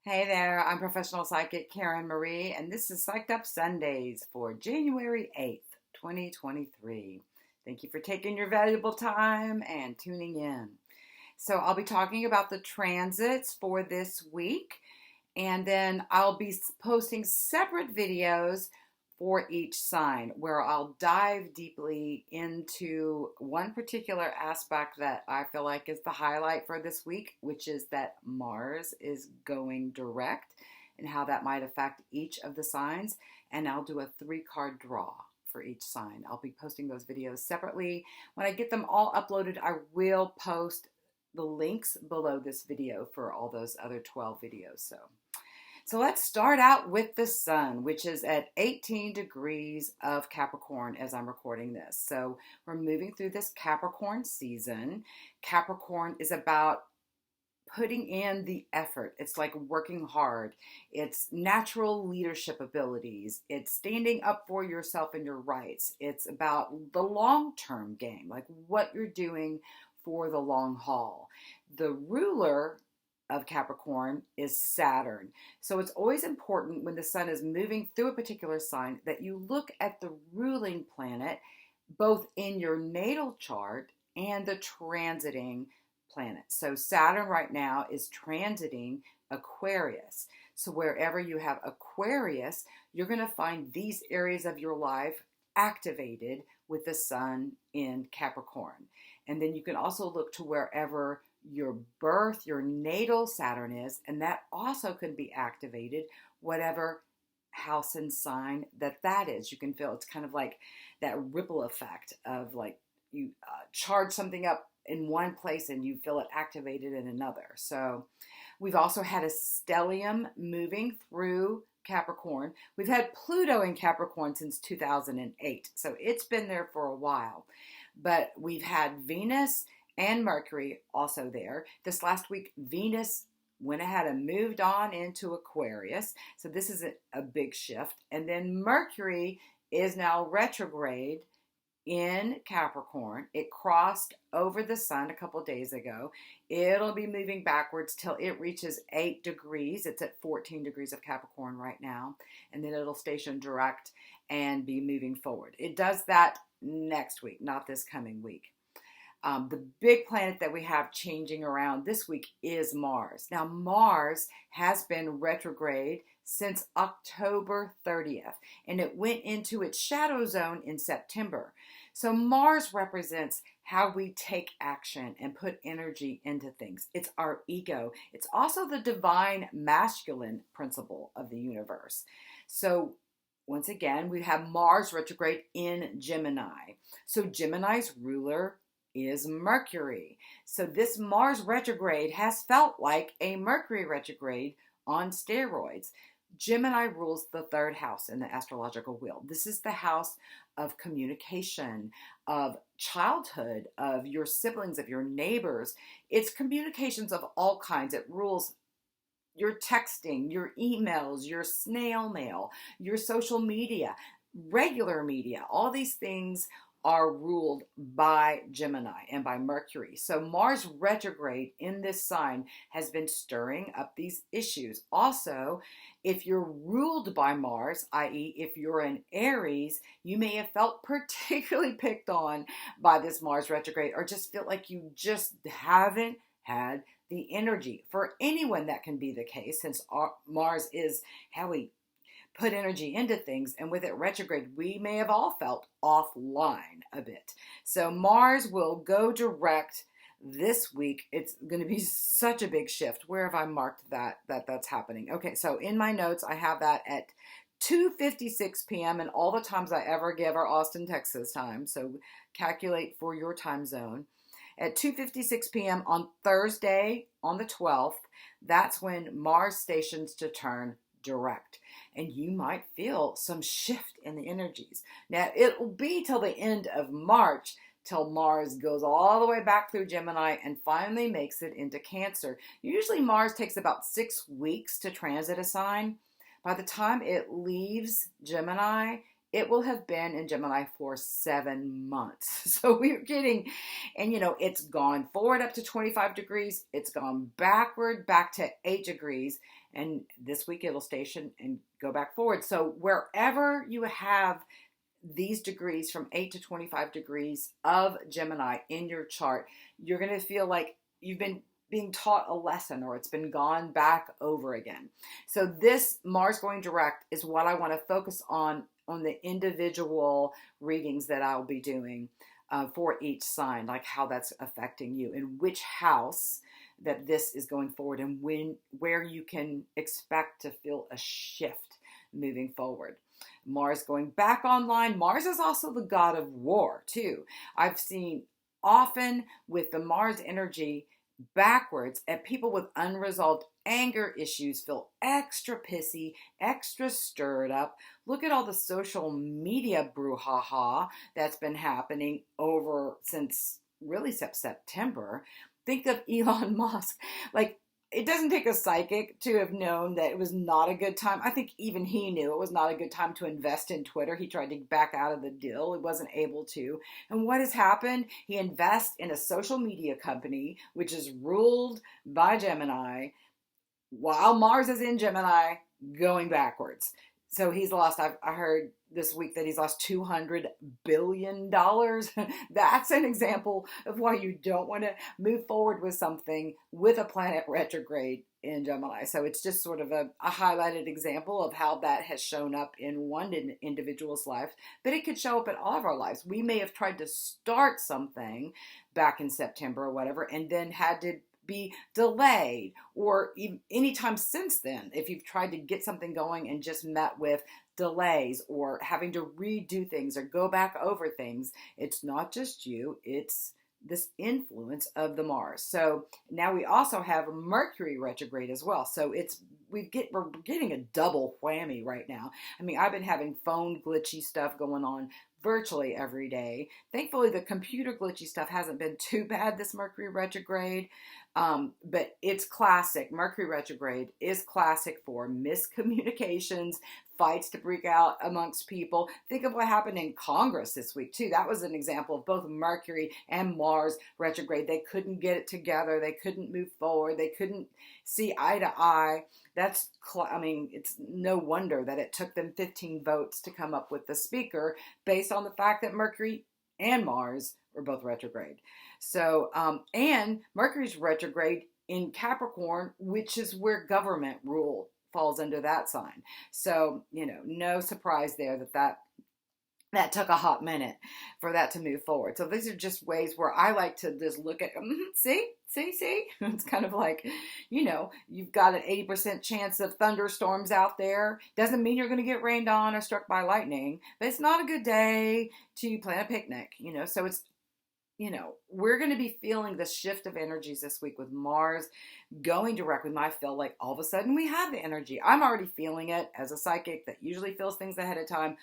Hey there, I'm professional psychic Karen Marie, and this is Psyched Up Sundays for January 8th, 2023. Thank you for taking your valuable time and tuning in. So, I'll be talking about the transits for this week, and then I'll be posting separate videos for each sign where I'll dive deeply into one particular aspect that I feel like is the highlight for this week, which is that Mars is going direct and how that might affect each of the signs. And I'll do a 3-card draw for each sign. I'll be posting those videos separately. When I get them all uploaded, I will post the links below this video for all those other 12 videos. So let's start out with the sun, which is at 18 degrees of Capricorn as I'm recording this. So we're moving through this Capricorn season. Capricorn is about putting in the effort. It's like working hard. It's natural leadership abilities. It's standing up for yourself and your rights. It's about the long-term game, like what you're doing for the long haul. The ruler of Capricorn is Saturn. So it's always important when the sun is moving through a particular sign that you look at the ruling planet both in your natal chart and the transiting planet. So Saturn right now is transiting Aquarius. So wherever you have Aquarius, you're going to find these areas of your life activated with the sun in Capricorn. And then you can also look to wherever your birth, your natal Saturn is, and that also can be activated, whatever house and sign that is. You can feel it's kind of like that ripple effect of like you charge something up in one place and you feel it activated in another. So we've also had a stellium moving through Capricorn. We've had Pluto in Capricorn since 2008, so it's been there for a while. But we've had Venus and Mercury also there. This last week, Venus went ahead and moved on into Aquarius. So this is a big shift. And then Mercury is now retrograde in Capricorn. It crossed over the sun a couple days ago. It'll be moving backwards till it reaches 8 degrees. It's at 14 degrees of Capricorn right now. And then it'll station direct and be moving forward. It does that next week, not this coming week. The big planet that we have changing around this week is Mars. Now, Mars has been retrograde since October 30th, and it went into its shadow zone in September. So Mars represents how we take action and put energy into things. It's our ego. It's also the divine masculine principle of the universe. So once again, we have Mars retrograde in Gemini. So Gemini's ruler is Mercury. So this Mars retrograde has felt like a Mercury retrograde on steroids. Gemini rules the 3rd house in the astrological wheel. This is the house of communication, of childhood, of your siblings, of your neighbors. It's communications of all kinds. It rules your texting, your emails, your snail mail, your social media, regular media. All these things are ruled by Gemini and by Mercury. So Mars retrograde in this sign has been stirring up these issues. Also, if you're ruled by Mars, i.e. if you're an Aries, you may have felt particularly picked on by this Mars retrograde or just feel like you just haven't had the energy. For anyone that can be the case, since Mars is how we put energy into things, and with it retrograde, we may have all felt offline a bit. So Mars will go direct this week. It's going to be such a big shift. Where have I marked that's happening? Okay, so in my notes, I have that at 2:56 p.m. and all the times I ever give are Austin, Texas time. So calculate for your time zone. At 2:56 p.m. on Thursday, on the 12th, that's when Mars stations to turn direct, and you might feel some shift in the energies. Now, it will be till the end of March till Mars goes all the way back through Gemini and finally makes it into Cancer. Usually Mars takes about 6 weeks to transit a sign. By the time it leaves Gemini, it will have been in Gemini for 7 months. So we're getting, and it's gone forward up to 25 degrees. It's gone backward back to 8 degrees. And this week it'll station and go back forward. So wherever you have these degrees from 8 to 25 degrees of Gemini in your chart, you're going to feel like you've been being taught a lesson, or it's been gone back over again. So this Mars going direct is what I want to focus on the individual readings that I'll be doing for each sign, like how that's affecting you and which house that this is going forward, and where you can expect to feel a shift moving forward. Mars going back online. Mars is also the god of war too. I've seen often with the Mars energy backwards, and people with unresolved anger issues feel extra pissy, extra stirred up. Look at all the social media brouhaha that's been happening over since really September. Think of Elon Musk. Like, it doesn't take a psychic to have known that it was not a good time. I think even he knew it was not a good time to invest in Twitter. He tried to back out of the deal. He wasn't able to. And what has happened? He invests in a social media company, which is ruled by Gemini, while Mars is in Gemini, going backwards. So he's lost, I heard this week that he's lost $200 billion. That's an example of why you don't want to move forward with something with a planet retrograde in Gemini. So it's just sort of a highlighted example of how that has shown up in one individual's life, but it could show up in all of our lives. We may have tried to start something back in September or whatever, and then had to be delayed, or even anytime since then, if you've tried to get something going and just met with delays or having to redo things or go back over things, it's not just you, it's this influence of the Mars. So now we also have Mercury retrograde as well. So we're getting a double whammy right now. I mean, I've been having phone glitchy stuff going on virtually every day. Thankfully, the computer glitchy stuff hasn't been too bad this Mercury retrograde, but it's classic. Mercury retrograde is classic for miscommunications, fights to break out amongst people. Think of what happened in Congress this week too. That was an example of both Mercury and Mars retrograde. They couldn't get it together. They couldn't move forward. They couldn't see eye to eye. It's no wonder that it took them 15 votes to come up with the speaker based on the fact that Mercury and Mars were both retrograde. So, and Mercury's retrograde in Capricorn, which is where government rule falls under that sign. So, no surprise there that took a hot minute for that to move forward. So these are just ways where I like to just look at, see? It's kind of like, you've got an 80% chance of thunderstorms out there. Doesn't mean you're going to get rained on or struck by lightning, but it's not a good day to plan a picnic, So it's, we're going to be feeling the shift of energies this week with Mars going direct. We might feel like all of a sudden we have the energy. I'm already feeling it as a psychic that usually feels things ahead of time.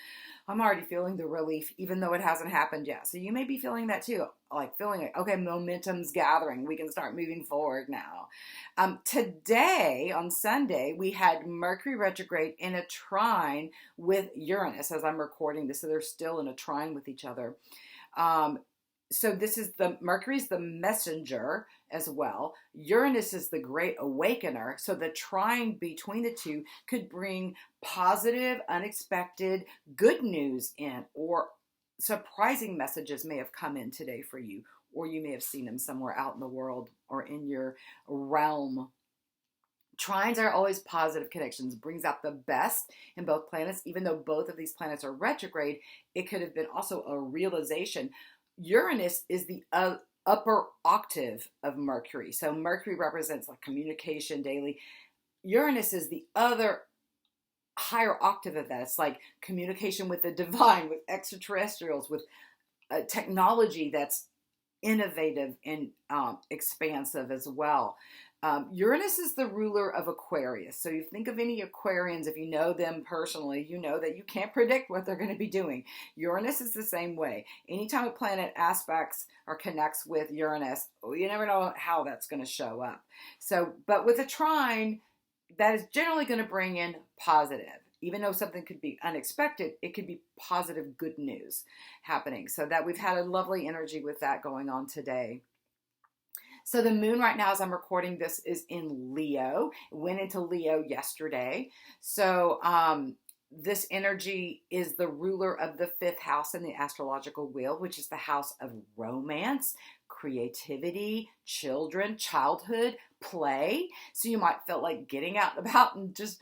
I'm already feeling the relief, even though it hasn't happened yet. So you may be feeling that too, like feeling like, okay, momentum's gathering. We can start moving forward now. Today, on Sunday, we had Mercury retrograde in a trine with Uranus as I'm recording this. So they're still in a trine with each other. So Mercury's the messenger as well. Uranus is the great awakener. So the trine between the two could bring positive, unexpected, good news in, or surprising messages may have come in today for you, or you may have seen them somewhere out in the world or in your realm. Trines are always positive connections, brings out the best in both planets. Even though both of these planets are retrograde, it could have been also a realization. Uranus is the upper octave of Mercury. So Mercury represents like communication daily. Uranus is the other higher octave of that. It's like communication with the divine, with extraterrestrials, with technology that's innovative and expansive as well. Uranus is the ruler of Aquarius. So you think of any Aquarians, if you know them personally, you know that you can't predict what they're going to be doing. Uranus is the same way. Anytime a planet aspects or connects with Uranus, you never know how that's going to show up. So, but with a trine, that is generally going to bring in positive. even though something could be unexpected, it could be positive, good news happening. So that we've had a lovely energy with that going on today. So the moon right now, as I'm recording this, is in Leo. It went into Leo yesterday. So this energy is the ruler of the fifth house in the astrological wheel, which is the house of romance, creativity, children, childhood, play. So you might feel like getting out and about and just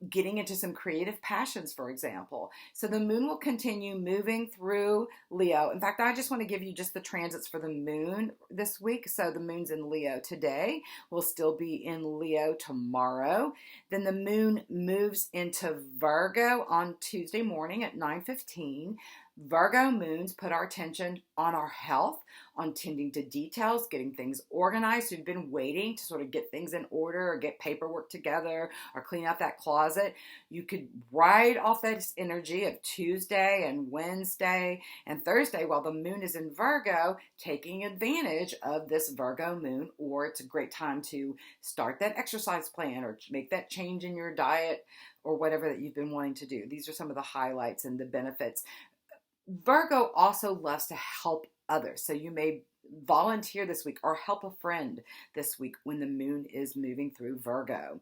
getting into some creative passions, for example. So the moon will continue moving through Leo. In fact, I just want to give you just the transits for the moon this week. So the moon's in Leo today. Will still be in Leo tomorrow. Then the moon moves into Virgo on Tuesday morning at 9:15. Virgo moons put our attention on our health, on tending to details, getting things organized. We've been waiting to sort of get things in order or get paperwork together or clean out that closet. You could ride off that energy of Tuesday and Wednesday and Thursday while the moon is in Virgo, taking advantage of this Virgo moon, or it's a great time to start that exercise plan or make that change in your diet or whatever that you've been wanting to do. These are some of the highlights and the benefits. Virgo also loves to help others. So you may volunteer this week or help a friend this week when the moon is moving through Virgo.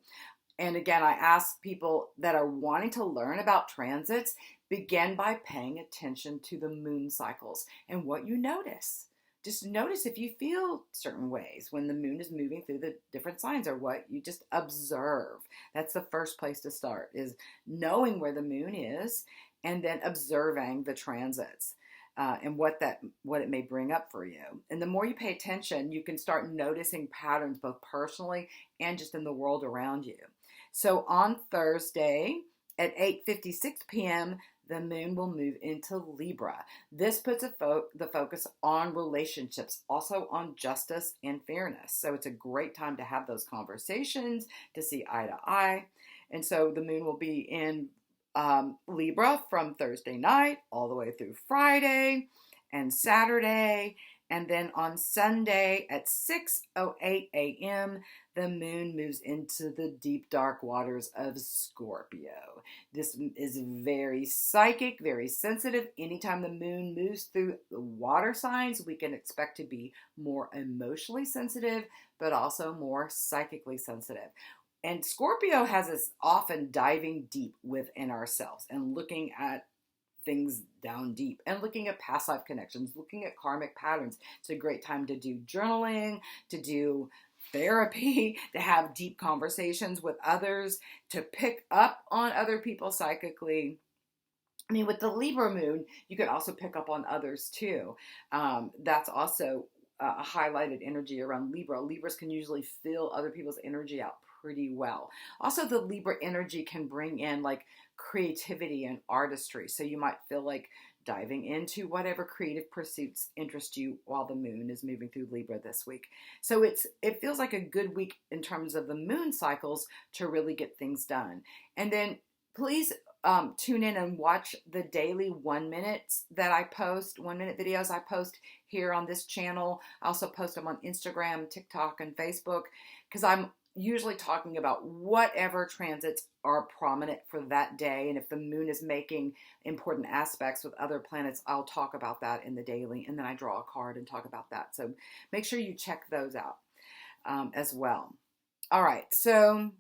And again, I ask people that are wanting to learn about transits, begin by paying attention to the moon cycles and what you notice. Just notice if you feel certain ways when the moon is moving through the different signs, or what you just observe. That's the first place to start, is knowing where the moon is and then observing the transits and what it may bring up for you. And the more you pay attention, you can start noticing patterns both personally and just in the world around you. So on Thursday at 8:56 p.m., the moon will move into Libra. This puts the focus on relationships, also on justice and fairness. So it's a great time to have those conversations, to see eye to eye. And so the moon will be in Libra from Thursday night all the way through Friday and Saturday. And then on Sunday at 6:08 a.m., the moon moves into the deep dark waters of Scorpio. This is very psychic, very sensitive. Anytime the moon moves through the water signs, we can expect to be more emotionally sensitive, but also more psychically sensitive. And Scorpio has us often diving deep within ourselves and looking at things down deep and looking at past life connections, looking at karmic patterns. It's a great time to do journaling, to do therapy, to have deep conversations with others, to pick up on other people psychically. I mean, with the Libra moon, you could also pick up on others too. That's also a highlighted energy around Libra. Libras can usually feel other people's energy out pretty well. Also, the Libra energy can bring in like creativity and artistry. So you might feel like diving into whatever creative pursuits interest you while the moon is moving through Libra this week. So it feels like a good week in terms of the moon cycles to really get things done. And then please tune in and watch the daily 1 minute that I post, 1 minute videos I post here on this channel. I also post them on Instagram, TikTok, and Facebook, because I'm usually talking about whatever transits are prominent for that day. And if the moon is making important aspects with other planets, I'll talk about that in the daily. And then I draw a card and talk about that. So make sure you check those out as well. All right. So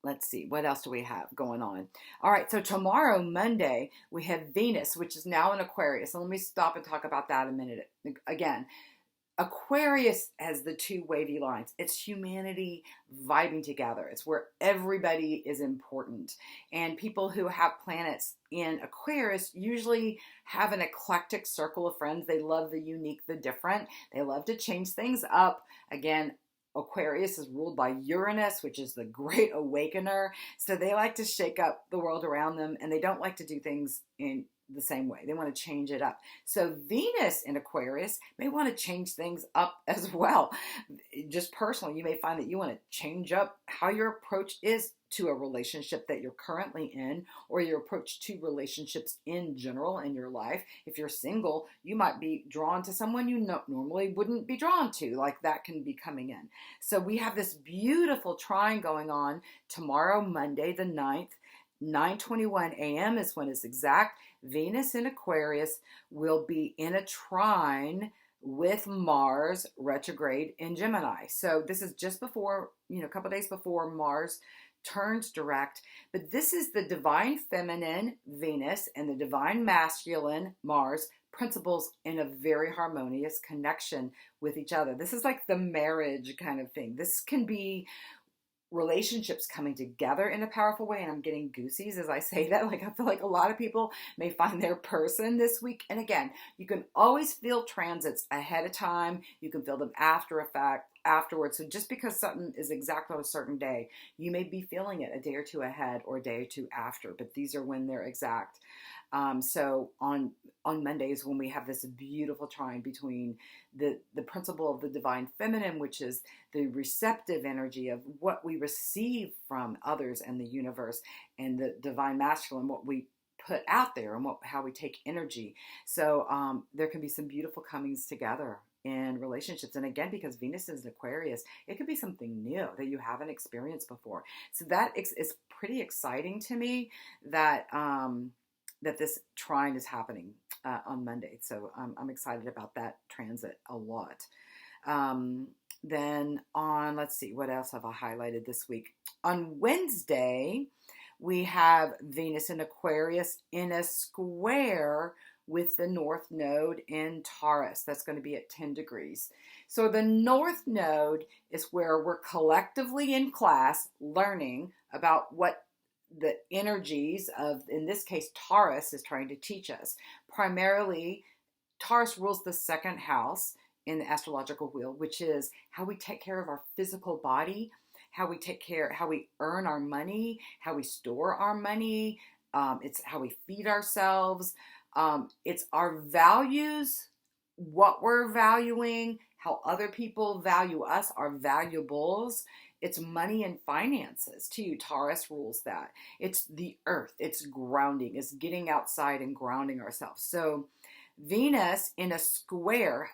let's see, what else do we have going on? All right, so tomorrow, Monday, we have Venus, which is now in Aquarius. So let me stop and talk about that a minute. Again, Aquarius has the two wavy lines. It's humanity vibing together. It's where everybody is important. And people who have planets in Aquarius usually have an eclectic circle of friends. They love the unique, the different. They love to change things up. Again, Aquarius is ruled by Uranus, which is the great awakener. So they like to shake up the world around them, and they don't like to do things in the same way. They want to change it up. So Venus in Aquarius may want to change things up as well. Just personally, you may find that you want to change up how your approach is to a relationship that you're currently in, or your approach to relationships in general in your life. If you're single, you might be drawn to someone you normally wouldn't be drawn to. Like that can be coming in. So we have this beautiful trine going on tomorrow, Monday the 9th. 9:21 a.m. is when it's exact. Venus in Aquarius will be in a trine with Mars retrograde in Gemini. So this is just before, a couple days before Mars turns direct. But this is the divine feminine Venus and the divine masculine Mars principles in a very harmonious connection with each other. This is like the marriage kind of thing. This can be relationships coming together in a powerful way. And I'm getting goosies as I say that. Like, I feel like a lot of people may find their person this week. And again, you can always feel transits ahead of time. You can feel them afterwards. So just because something is exact on a certain day, you may be feeling it a day or two ahead or a day or two after, but these are when they're exact. So on Mondays, when we have this beautiful trine between the principle of the divine feminine, which is the receptive energy of what we receive from others and the universe, and the divine masculine, what we put out there and how we take energy. So there can be some beautiful comings together in relationships. And again, because Venus is in Aquarius, it could be something new that you haven't experienced before. So that is pretty exciting to me that that this trine is happening on Monday. So I'm excited about that transit a lot. Then on, let's see, what else have I highlighted this week? On Wednesday, we have Venus in Aquarius in a square with the North Node in Taurus. That's going to be at 10 degrees. So the North Node is where we're collectively in class learning about what the energies of, in this case, Taurus is trying to teach us. Primarily, Taurus rules the second house in the astrological wheel, which is how we take care of our physical body, how we earn our money, how we store our money. It's how we feed ourselves. It's our values, what we're valuing, how other people value us, our valuables. It's money and finances too. Taurus rules that. It's the earth. It's grounding. It's getting outside and grounding ourselves. So Venus in a square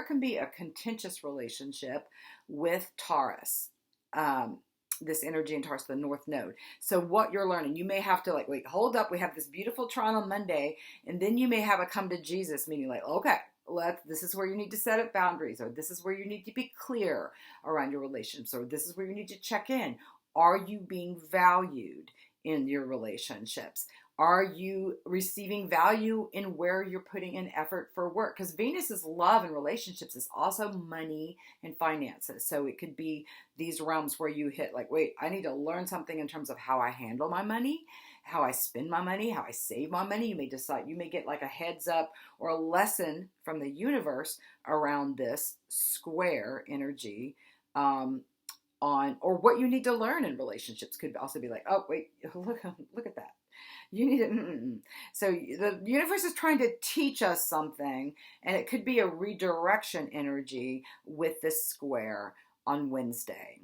can be a contentious relationship with Taurus. This energy in Taurus, the North Node. So what you're learning, you may have to wait, hold up. We have this beautiful trine on Monday, and then you may have a come to Jesus meaning okay, this is where you need to set up boundaries, or this is where you need to be clear around your relationships, or this is where you need to check in. Are you being valued in your relationships? Are you receiving value in where you're putting in effort for work? Because Venus is love and relationships is also money and finances. So it could be these realms where you hit wait, I need to learn something in terms of how I handle my money, how I spend my money, how I save my money. You may get a heads up or a lesson from the universe around this square energy on, or what you need to learn in relationships. Could also be oh, wait, look at that. You need it. So the universe is trying to teach us something, and it could be a redirection energy with this square on Wednesday.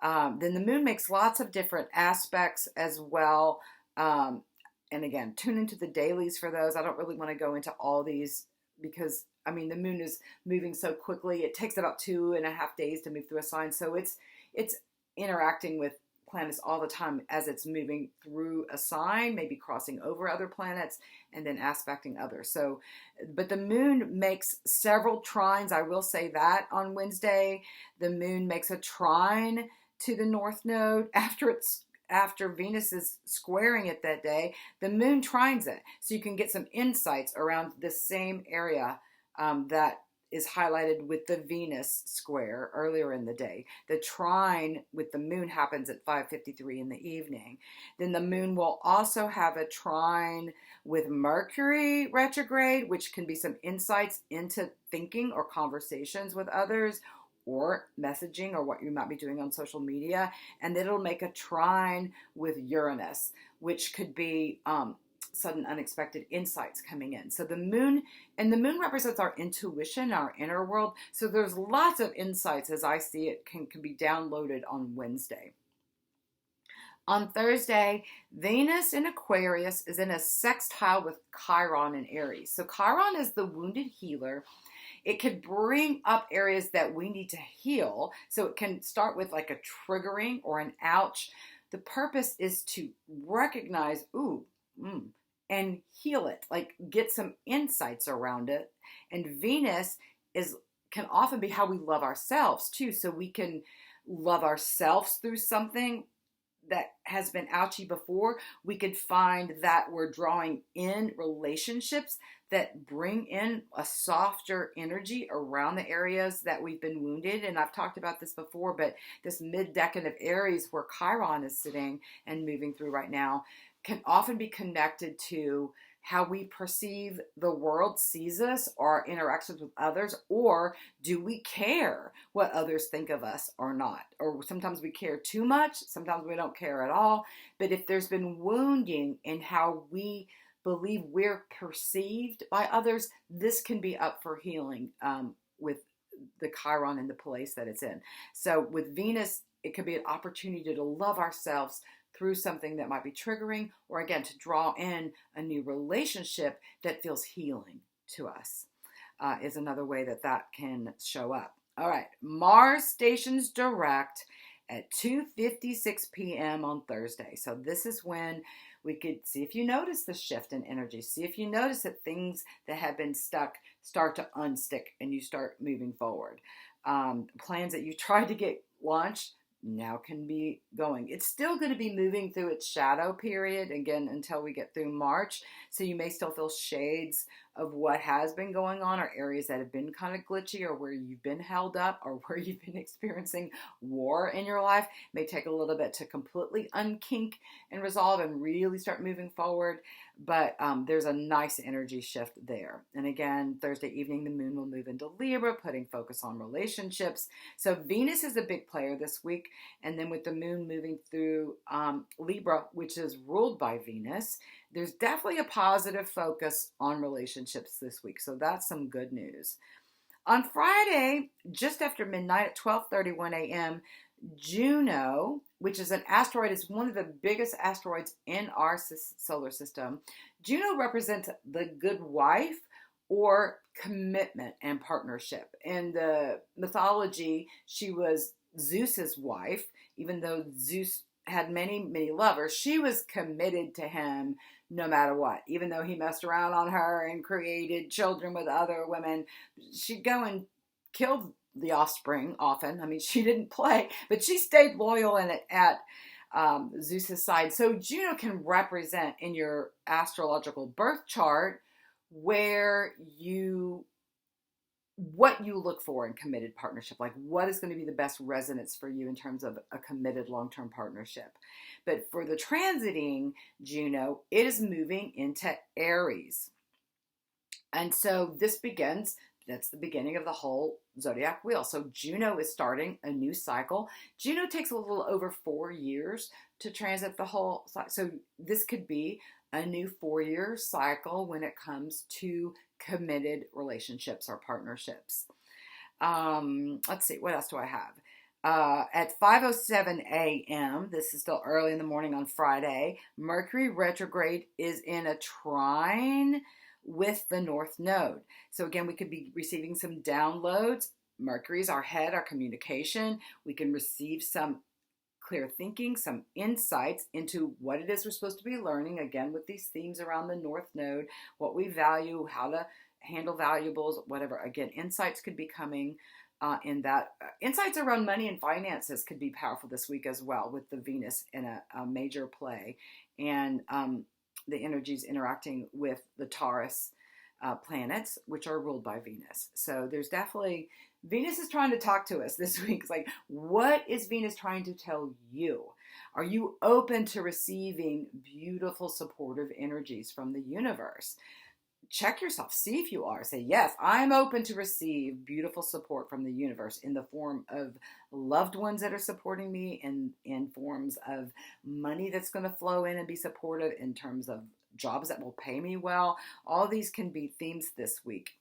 Then the moon makes lots of different aspects as well. And again, tune into the dailies for those. I don't really want to go into all these because, the moon is moving so quickly. It takes about 2.5 days to move through a sign. So it's interacting with planets all the time as it's moving through a sign, maybe crossing over other planets and then aspecting others. So, but the moon makes several trines. I will say that on Wednesday, the moon makes a trine to the North Node after Venus is squaring it that day. The moon trines it. So you can get some insights around the same area that is highlighted with the Venus square earlier in the day. The trine with the moon happens at 5:53 in the evening. Then the moon will also have a trine with Mercury retrograde, which can be some insights into thinking or conversations with others, or messaging, or what you might be doing on social media. And then it'll make a trine with Uranus, which could be sudden unexpected insights coming in. So the moon represents our intuition, our inner world. So there's lots of insights as I see it can be downloaded on Wednesday. On Thursday, Venus in Aquarius is in a sextile with Chiron in Aries. So Chiron is the wounded healer. It could bring up areas that we need to heal. So it can start with like a triggering or an ouch. The purpose is to recognize, and heal it, like get some insights around it. And Venus is can often be how we love ourselves too. So we can love ourselves through something that has been ouchy before. We could find that we're drawing in relationships that bring in a softer energy around the areas that we've been wounded. And I've talked about this before, but this mid-decan of Aries where Chiron is sitting and moving through right now can often be connected to how we perceive the world sees us, our interactions with others, or do we care what others think of us or not? Or sometimes we care too much, sometimes we don't care at all. But if there's been wounding in how we believe we're perceived by others, this can be up for healing with the Chiron and the place that it's in. So with Venus, it could be an opportunity to love ourselves through something that might be triggering, or again, to draw in a new relationship that feels healing to us is another way that that can show up. All right, Mars stations direct at 2:56 p.m. on Thursday. So this is when we could see if you notice the shift in energy. See if you notice that things that have been stuck start to unstick and you start moving forward. Plans that you tried to get launched now can be going. It's still going to be moving through its shadow period again until we get through March. So you may still feel shades of what has been going on, or areas that have been kind of glitchy, or where you've been held up, or where you've been experiencing war in your life. It may take a little bit to completely unkink and resolve and really start moving forward. But there's a nice energy shift there. And again, Thursday evening, the moon will move into Libra, putting focus on relationships. So Venus is a big player this week. And then with the moon moving through Libra, which is ruled by Venus, there's definitely a positive focus on relationships this week. So that's some good news. On Friday, just after midnight at 12:31 a.m., Juno, which is an asteroid, is one of the biggest asteroids in our solar system. Juno represents the good wife or commitment and partnership. In the mythology, she was Zeus's wife. Even though Zeus had many, many lovers, she was committed to him no matter what. Even though he messed around on her and created children with other women, she'd go and kill the offspring often. I mean, she didn't play, but she stayed loyal at Zeus's side. So Juno can represent in your astrological birth chart what you look for in committed partnership, like what is going to be the best resonance for you in terms of a committed long-term partnership. But for the transiting Juno, it is moving into Aries. And so that's the beginning of the whole zodiac wheel. So Juno is starting a new cycle. Juno takes a little over 4 years to transit the whole cycle. So this could be a new 4-year cycle when it comes to committed relationships or partnerships. Let's see, what else do I have? At 5:07 a.m., this is still early in the morning on Friday, Mercury retrograde is in a trine with the North Node. So again, we could be receiving some downloads. Mercury is our head, our communication. We can receive some clear thinking, some insights into what it is we're supposed to be learning, again, with these themes around the North Node, what we value, how to handle valuables, whatever. Again, insights could be coming in that. Insights around money and finances could be powerful this week as well, with the Venus in a major play, and the energies interacting with the Taurus planets, which are ruled by Venus. So there's definitely, Venus is trying to talk to us this week. It's like, what is Venus trying to tell you? Are you open to receiving beautiful, supportive energies from the universe? Check yourself, see if you are. Say, yes, I'm open to receive beautiful support from the universe in the form of loved ones that are supporting me, in forms of money that's going to flow in and be supportive, in terms of jobs that will pay me well. All these can be themes this week.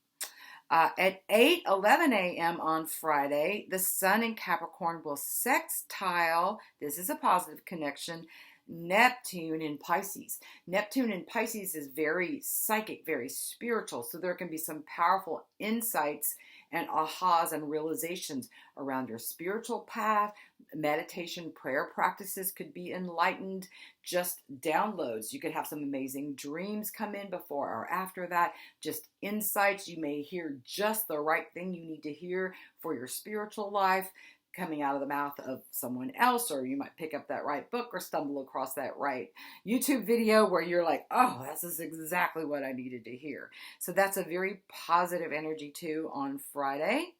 At 8:11 a.m. on Friday, the Sun in Capricorn will sextile, this is a positive connection, Neptune in Pisces. Neptune in Pisces is very psychic, very spiritual, so there can be some powerful insights and ahas and realizations around your spiritual path. Meditation, prayer practices could be enlightened, just downloads. You could have some amazing dreams come in before or after that, just insights. You may hear just the right thing you need to hear for your spiritual life coming out of the mouth of someone else, or you might pick up that right book or stumble across that right YouTube video where you're like, oh, this is exactly what I needed to hear. So that's a very positive energy too on Friday.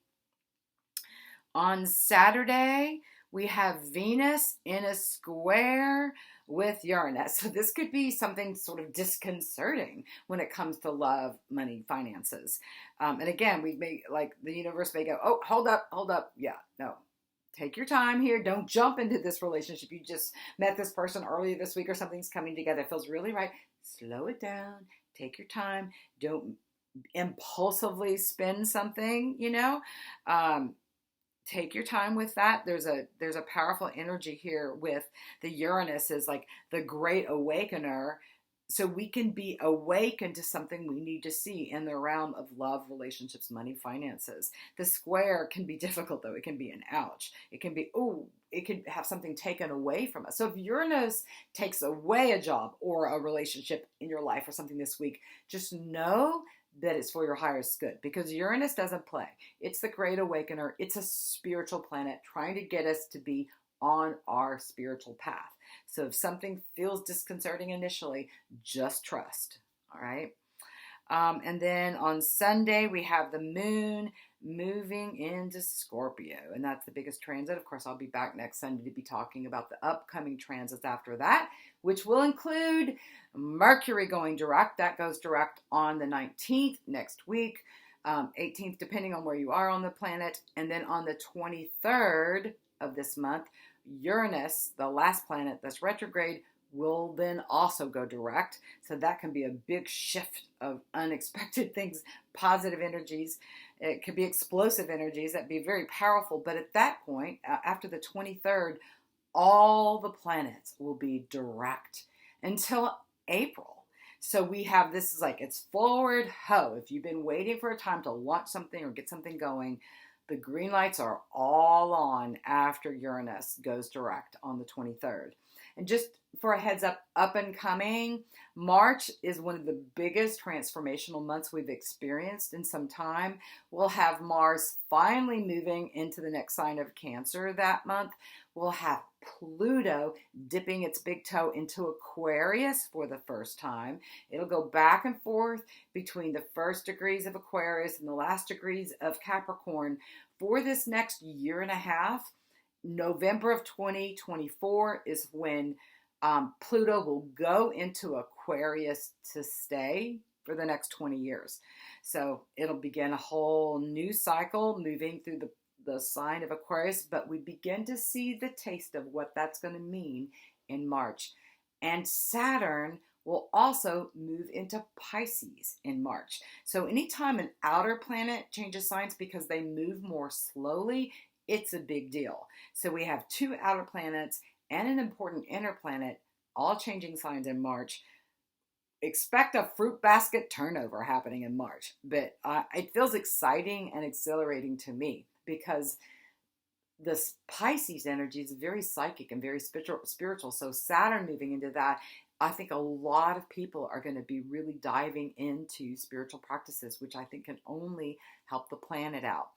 On Saturday, we have Venus in a square with Uranus. So this could be something sort of disconcerting when it comes to love, money, finances. And again, we may, like, the universe may go, oh, hold up. Yeah, no. Take your time here. Don't jump into this relationship. You just met this person earlier this week or something's coming together. It feels really right. Slow it down. Take your time. Don't impulsively spend something, take your time with that. There's a powerful energy here with the Uranus is like the great awakener. So we can be awakened to something we need to see in the realm of love, relationships, money, finances. The square can be difficult though. It can be an ouch. It can be, it could have something taken away from us. So if Uranus takes away a job or a relationship in your life or something this week, just know that it's for your highest good, because Uranus doesn't play. It's the great awakener. It's a spiritual planet trying to get us to be on our spiritual path. So if something feels disconcerting initially, just trust. All right. And then on Sunday, we have the moon moving into Scorpio, and that's the biggest transit. Of course, I'll be back next Sunday to be talking about the upcoming transits after that, which will include Mercury going direct. That goes direct on the 19th next week, 18th, depending on where you are on the planet. And then on the 23rd of this month, Uranus, the last planet that's retrograde, will then also go direct. So that can be a big shift of unexpected things, positive energies. It could be explosive energies that be very powerful. But at that point, after the 23rd, all the planets will be direct until April. So we have, this is like, it's forward ho. If you've been waiting for a time to launch something or get something going, the green lights are all on after Uranus goes direct on the 23rd. And just for a heads up and coming, March is one of the biggest transformational months we've experienced in some time. We'll have Mars finally moving into the next sign of Cancer that month. We'll have Pluto dipping its big toe into Aquarius for the first time. It'll go back and forth between the first degrees of Aquarius and the last degrees of Capricorn for this next year and a half. November of 2024 is when Pluto will go into Aquarius to stay for the next 20 years. So it'll begin a whole new cycle moving through the sign of Aquarius, but we begin to see the taste of what that's going to mean in March. And Saturn will also move into Pisces in March. So anytime an outer planet changes signs because they move more slowly, it's a big deal. So we have two outer planets and an important inner planet all changing signs in March. Expect a fruit basket turnover happening in March, but it feels exciting and exhilarating to me because this Pisces energy is very psychic and very spiritual. So Saturn moving into that, I think a lot of people are going to be really diving into spiritual practices, which I think can only help the planet out.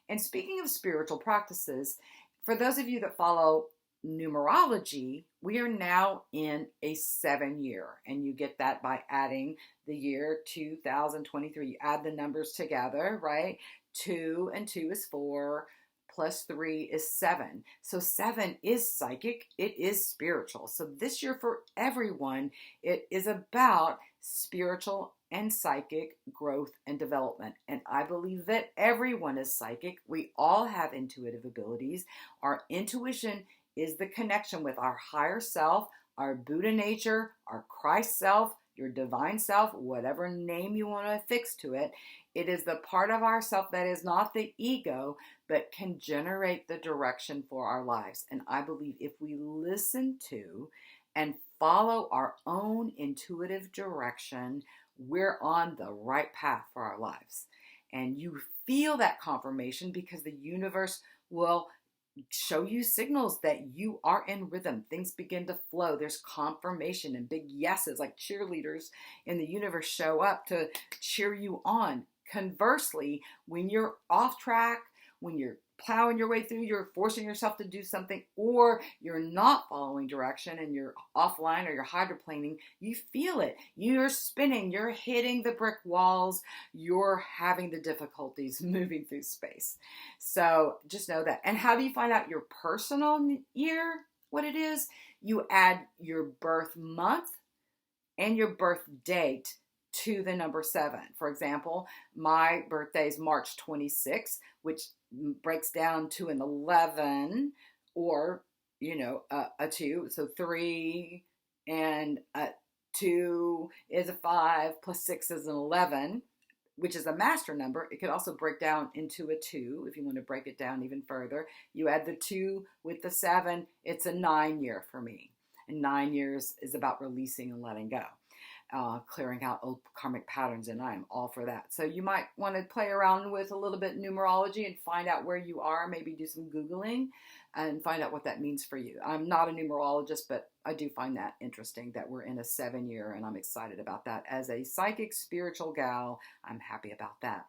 And speaking of spiritual practices, for those of you that follow numerology, we are now in a 7-year, and you get that by adding the year 2023. You add the numbers together, right? 2 and 2 is 4, plus 3 is 7. So 7 is psychic. It is spiritual. So this year for everyone, it is about spiritual and psychic growth and development. And I believe that everyone is psychic. We all have intuitive abilities. Our intuition is the connection with our higher self, our Buddha nature, our Christ self, your divine self, whatever name you want to affix to it. It is the part of ourself that is not the ego, but can generate the direction for our lives. And I believe if we listen to and follow our own intuitive direction, we're on the right path for our lives. And you feel that confirmation because the universe will show you signals that you are in rhythm. Things begin to flow. There's confirmation and big yeses, like cheerleaders in the universe show up to cheer you on. Conversely, when you're off track, when you're plowing your way through, you're forcing yourself to do something, or you're not following direction and you're offline or you're hydroplaning, you feel it. You're spinning, you're hitting the brick walls, you're having the difficulties moving through space. So just know that. And how do you find out your personal year, what it is? You add your birth month and your birth date to the number 7. For example, my birthday is March 26th, which breaks down to an 11 or, a 2. So 3 and a 2 is a 5 plus 6 is an 11, which is a master number. It could also break down into a 2 if you want to break it down even further. You add the 2 with the 7, it's a 9 year for me. And 9 years is about releasing and letting go. Clearing out old karmic patterns, and I'm all for that. So you might want to play around with a little bit numerology and find out where you are, maybe do some Googling and find out what that means for you. I'm not a numerologist, but I do find that interesting that we're in a 7 year, and I'm excited about that. As a psychic, spiritual gal, I'm happy about that.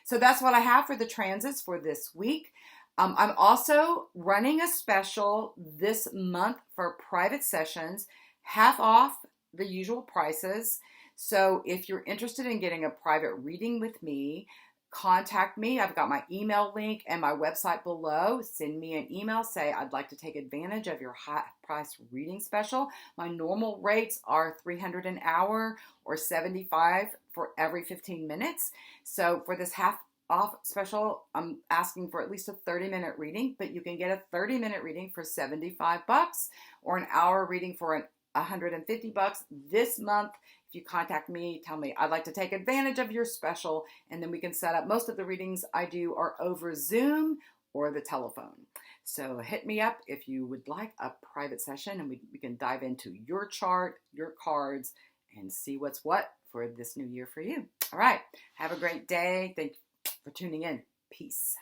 So that's what I have for the transits for this week. I'm also running a special this month for private sessions, half off the usual prices. So if you're interested in getting a private reading with me, contact me. I've got my email link and my website below. Send me an email. Say, I'd like to take advantage of your high price reading special. My normal rates are $300 an hour or $75 for every 15 minutes. So for this half off special, I'm asking for at least a 30-minute reading, but you can get a 30-minute reading for $75 or an hour reading for $150 this month. If you contact me, tell me I'd like to take advantage of your special, and then we can set up. Most of the readings I do are over Zoom or the telephone. So hit me up if you would like a private session, and we can dive into your chart, your cards, and see what's what for this new year for you. All right. Have a great day. Thank you for tuning in. Peace.